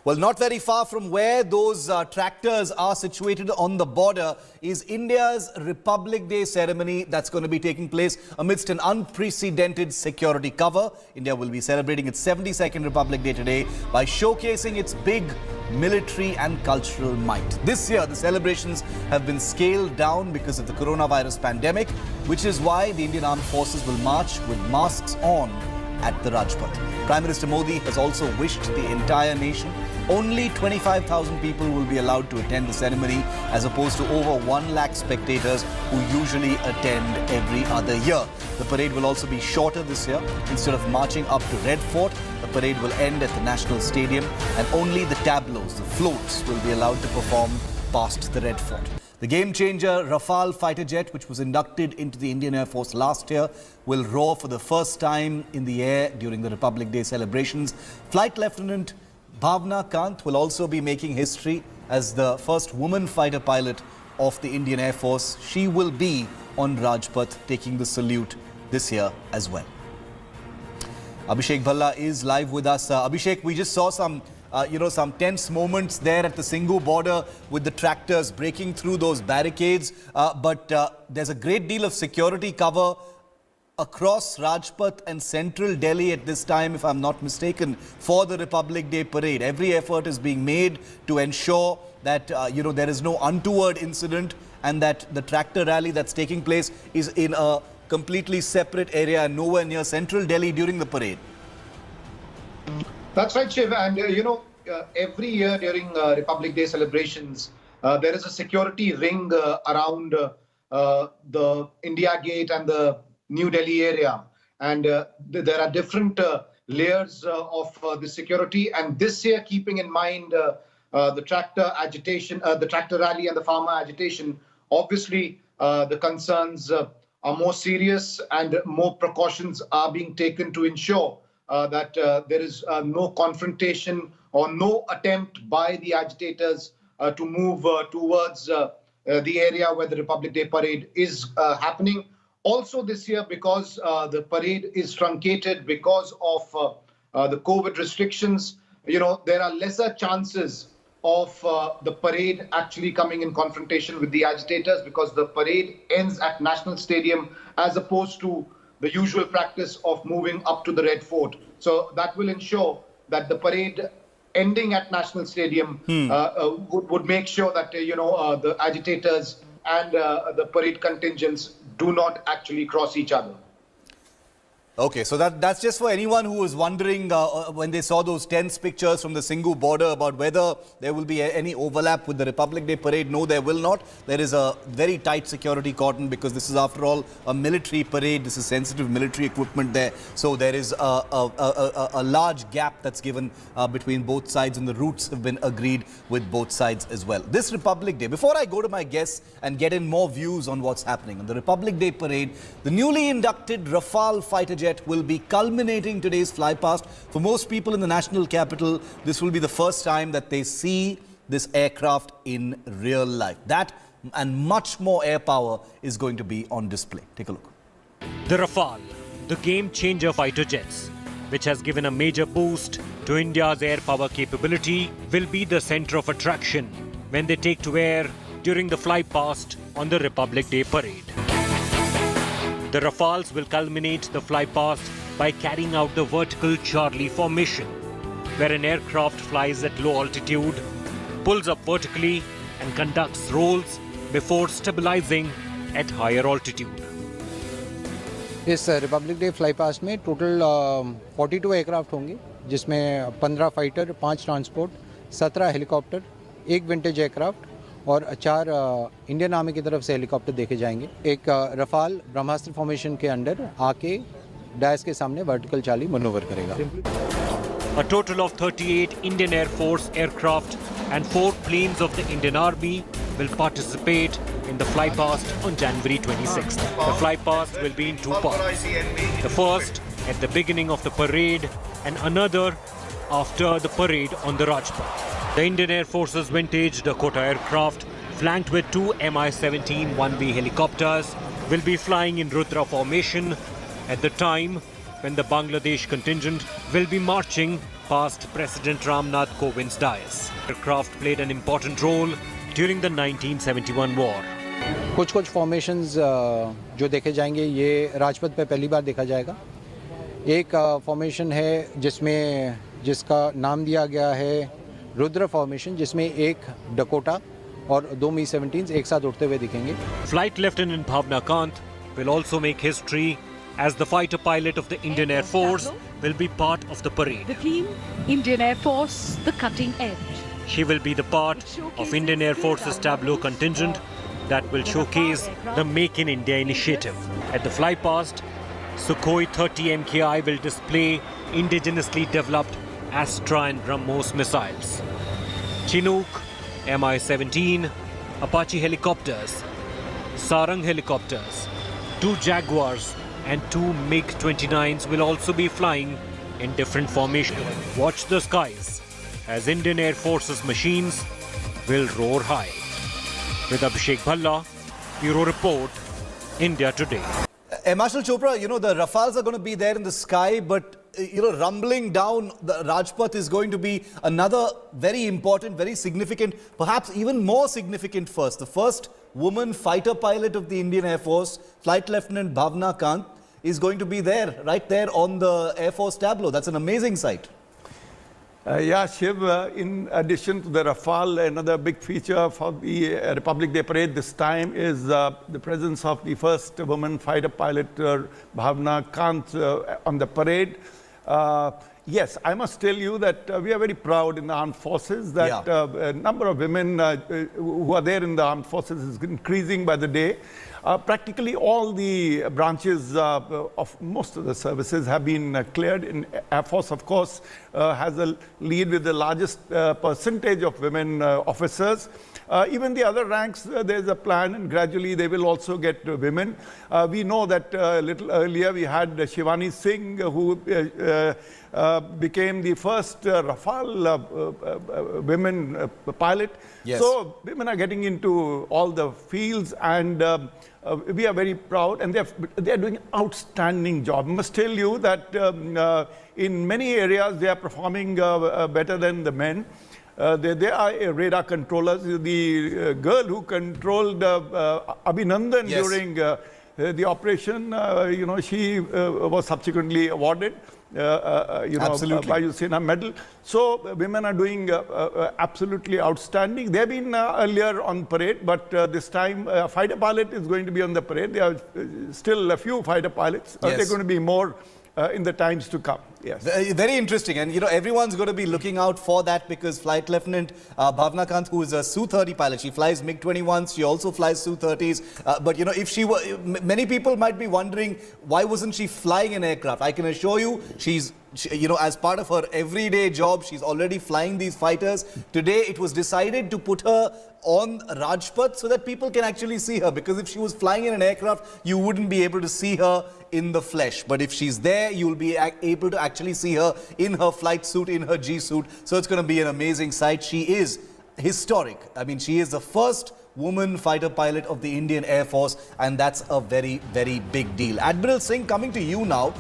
Well, not very far from where those tractors are situated on the border is India's Republic Day ceremony that's going to be taking place amidst an unprecedented security cover. India will be celebrating its 72nd Republic Day today by showcasing its big military and cultural might. This year, the celebrations have been scaled down because of the coronavirus pandemic, which is why the Indian Armed Forces will march with masks on at the Rajpath. Prime Minister Modi has also wished the entire nation. Only 25,000 people will be allowed to attend the ceremony as opposed to over 1 lakh spectators who usually attend every other year. The parade will also be shorter this year. Instead of marching up to Red Fort, the parade will end at the National Stadium and only the tableaus, the floats, will be allowed to perform past the Red Fort. The game-changer Rafale fighter jet, which was inducted into the Indian Air Force last year, will roar for the first time in the air during the Republic Day celebrations. Flight Lieutenant Bhavna Kant will also be making history as the first woman fighter pilot of the Indian Air Force. She will be on Rajpath taking the salute this year as well. Abhishek Bhalla is live with us. Abhishek, we just saw some tense moments there at the Singhu border with the tractors breaking through those barricades. But there's a great deal of security cover across Rajpath and central Delhi at this time, if I'm not mistaken, for the Republic Day parade. Every effort is being made to ensure that, there is no untoward incident and that the tractor rally that's taking place is in a completely separate area and nowhere near central Delhi during the parade. That's right, Shiv. And, every year during Republic Day celebrations, there is a security ring around the India Gate and the New Delhi area. And there are different layers of the security. And this year, keeping in mind the tractor agitation, the tractor rally and the farmer agitation, obviously the concerns are more serious and more precautions are being taken to ensure that there is no confrontation or no attempt by the agitators to move towards the area where the Republic Day parade is happening. Also this year, because the parade is truncated because of the COVID restrictions, there are lesser chances of the parade actually coming in confrontation with the agitators because the parade ends at National Stadium as opposed to the usual practice of moving up to the Red Fort. So that will ensure that the parade ending at National Stadium would make sure that, the agitators and the parade contingents do not actually cross each other. Okay, so that's just for anyone who was wondering when they saw those tense pictures from the Singhu border about whether there will be any overlap with the Republic Day parade. No, there will not. There is a very tight security cordon because this is, after all, a military parade. This is sensitive military equipment there. So there is a large gap that's given between both sides, and the routes have been agreed with both sides as well. This Republic Day, before I go to my guests and get in more views on what's happening, on the Republic Day parade, the newly inducted Rafale fighter jet will be culminating today's flypast. For most people in the national capital, this will be the first time that they see this aircraft in real life. That and much more air power is going to be on display. Take a look. The Rafale, the game-changer fighter jets, which has given a major boost to India's air power capability, will be the center of attraction when they take to air during the flypast on the Republic Day parade. The Rafales will culminate the flypast by carrying out the vertical Charlie formation, where an aircraft flies at low altitude, pulls up vertically and conducts rolls before stabilizing at higher altitude. इस Republic day fly past में total 42 aircraft होंगे, जिसमें 15 fighter, 5 transport, 17 helicopter, 1 vintage aircraft और 4 Indian army की तरफ से helicopter देखे जाएंगे. एक रफाल ब्रह्मास्त्र फॉर्मेशन के अंडर आके डैश के सामने वर्टिकल चाली मनोवर करेगा. A total of 38 Indian Air Force aircraft and 4 planes of the Indian Army will participate in the flypast on January 26th. The flypast will be in 2 parts. The first at the beginning of the parade and another after the parade on the Rajpath. The Indian Air Force's vintage Dakota aircraft, flanked with 2 Mi-17 1B helicopters, will be flying in Rudra formation at the time when the Bangladesh contingent will be marching past President Ramnath Kovind's dais. Aircraft played an important role during the 1971 war. कुछ formations जो देखे जाएंगे ये राजपथ पे पहली बार देखा जाएगा। एक फॉर्मेशन है जिसका नाम दिया गया है रुद्र फॉर्मेशन, जिसमें एक डकोटा और 2 Mi-17s एक साथ उड़ते हुए दिखेंगे। Flight Lieutenant Bhavna Kant will also make history as the fighter pilot of the Indian Air Force will be part of the parade. The theme, Indian Air Force, the cutting edge. She will be the part of Indian Air Force's tableau contingent that will showcase the Make in India initiative. At the flypast, Sukhoi 30 MKI will display indigenously developed Astra and BrahMos missiles. Chinook, Mi-17, Apache helicopters, Sarang helicopters, 2 Jaguars and 2 MiG-29s will also be flying in different formations. Watch the skies as Indian Air Force's machines will roar high. With Abhishek Bhalla, Bureau Report, India Today. Marshal Chopra, the Rafales are going to be there in the sky, but rumbling down the Rajpath is going to be another very important, very significant, perhaps even more significant first. The first woman fighter pilot of the Indian Air Force, Flight Lieutenant Bhavna Kant, is going to be there, right there on the Air Force tableau. That's an amazing sight. Yeah, Shiv, in addition to the Rafale, another big feature for the Republic Day Parade this time is the presence of the first woman fighter pilot, Bhavna Kant, on the parade. Yes, I must tell you that we are very proud in the armed forces that a number of women who are there in the armed forces is increasing by the day. Practically all the branches of most of the services have been cleared. In Air Force, of course, has a lead with the largest percentage of women officers. Even the other ranks, there's a plan, and gradually they will also get women. We know that a little earlier we had Shivani Singh, who became the first Rafale women pilot. Yes. So women are getting into all the fields, and we are very proud, and they are doing an outstanding job. I must tell you that in many areas they are performing better than the men. They are radar controllers. The girl who controlled Abhinandan during the operation, she was subsequently awarded, by Usena medal. So women are doing absolutely outstanding. They have been earlier on parade, but this time fighter pilot is going to be on the parade. There are still a few fighter pilots. There are going to be more in the times to come. Yes. Very interesting, and everyone's going to be looking out for that, because Flight Lieutenant Bhavna Kant, who is a Su-30 pilot, she flies MiG-21s, she also flies Su-30s. But if she were, many people might be wondering why wasn't she flying an aircraft. I can assure you, she's as part of her everyday job, she's already flying these fighters. Today, it was decided to put her on Rajpath so that people can actually see her, because if she was flying in an aircraft, you wouldn't be able to see her in the flesh. But if she's there, you'll be able to actually see her in her flight suit, in her G suit. So it's going to be an amazing sight. She is historic. I mean, she is the first woman fighter pilot of the Indian Air Force, and that's a very, very big deal. Admiral Singh, coming to you now,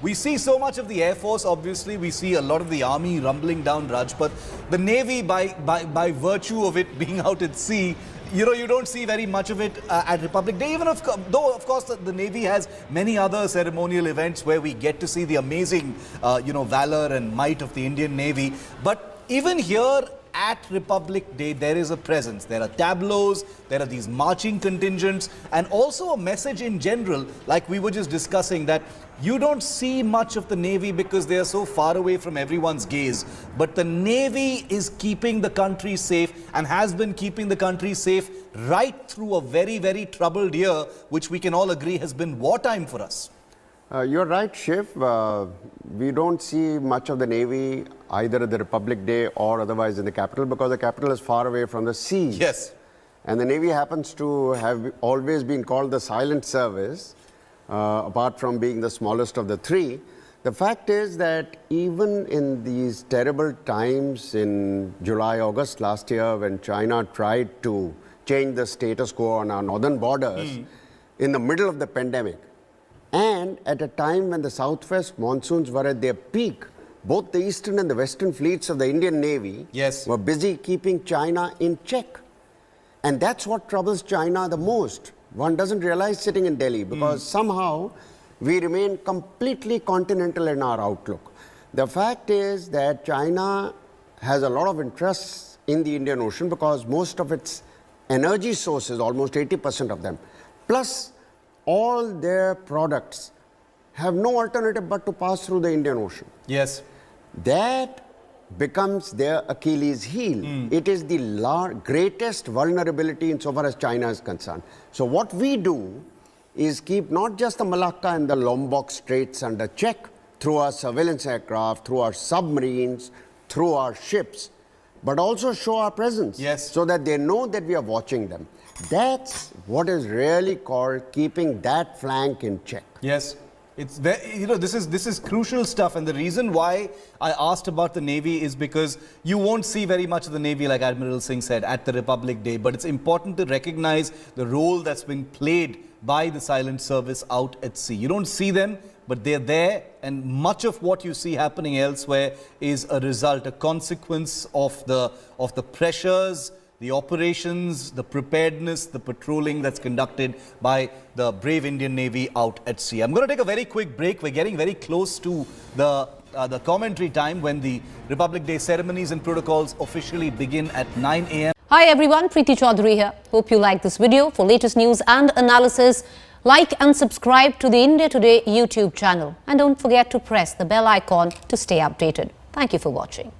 we see so much of the Air Force, obviously. We see a lot of the Army rumbling down Rajpath. The Navy, by virtue of it being out at sea, you don't see very much of it at Republic Day, even though, of course, the Navy has many other ceremonial events where we get to see the amazing, valor and might of the Indian Navy. But even here at Republic Day, there is a presence. There are tableaus, there are these marching contingents, and also a message in general, like we were just discussing, that you don't see much of the Navy because they are so far away from everyone's gaze. But the Navy is keeping the country safe and has been keeping the country safe right through a very, very troubled year, which we can all agree has been wartime for us. You're right, Shiv. We don't see much of the Navy either at the Republic Day or otherwise in the capital, because the capital is far away from the sea. Yes. And the Navy happens to have always been called the silent service, apart from being the smallest of the three. The fact is that even in these terrible times in July, August last year, when China tried to change the status quo on our northern borders, in the middle of the pandemic, and at a time when the southwest monsoons were at their peak, both the eastern and the western fleets of the Indian Navy Yes. were busy keeping China in check. And that's what troubles China the most. One doesn't realize sitting in Delhi, because somehow we remain completely continental in our outlook. The fact is that China has a lot of interests in the Indian Ocean because most of its energy sources, almost 80% of them, plus all their products have no alternative but to pass through the Indian Ocean. Yes. That becomes their Achilles heel. It is the greatest vulnerability insofar as China is concerned. So what we do is keep not just the Malacca and the Lombok Straits under check through our surveillance aircraft, through our submarines, through our ships, but also show our presence. Yes. So that they know that we are watching them. That's what is really called keeping that flank in check. Yes. It's very, this is crucial stuff, and the reason why I asked about the Navy is because you won't see very much of the Navy, like Admiral Singh said, at the Republic Day, but it's important to recognize the role that's being played by the silent service out at sea. You don't see them, but they're there, and much of what you see happening elsewhere is a result, a consequence of the pressures, the operations, the preparedness, the patrolling that's conducted by the brave Indian Navy out at sea. I'm going to take a very quick break. We're getting very close to the commentary time when the Republic Day ceremonies and protocols officially begin at 9 a.m. Hi everyone, Preeti Chaudhary here. Hope you like this video. For latest news and analysis, like and subscribe to the India Today YouTube channel. And don't forget to press the bell icon to stay updated. Thank you for watching.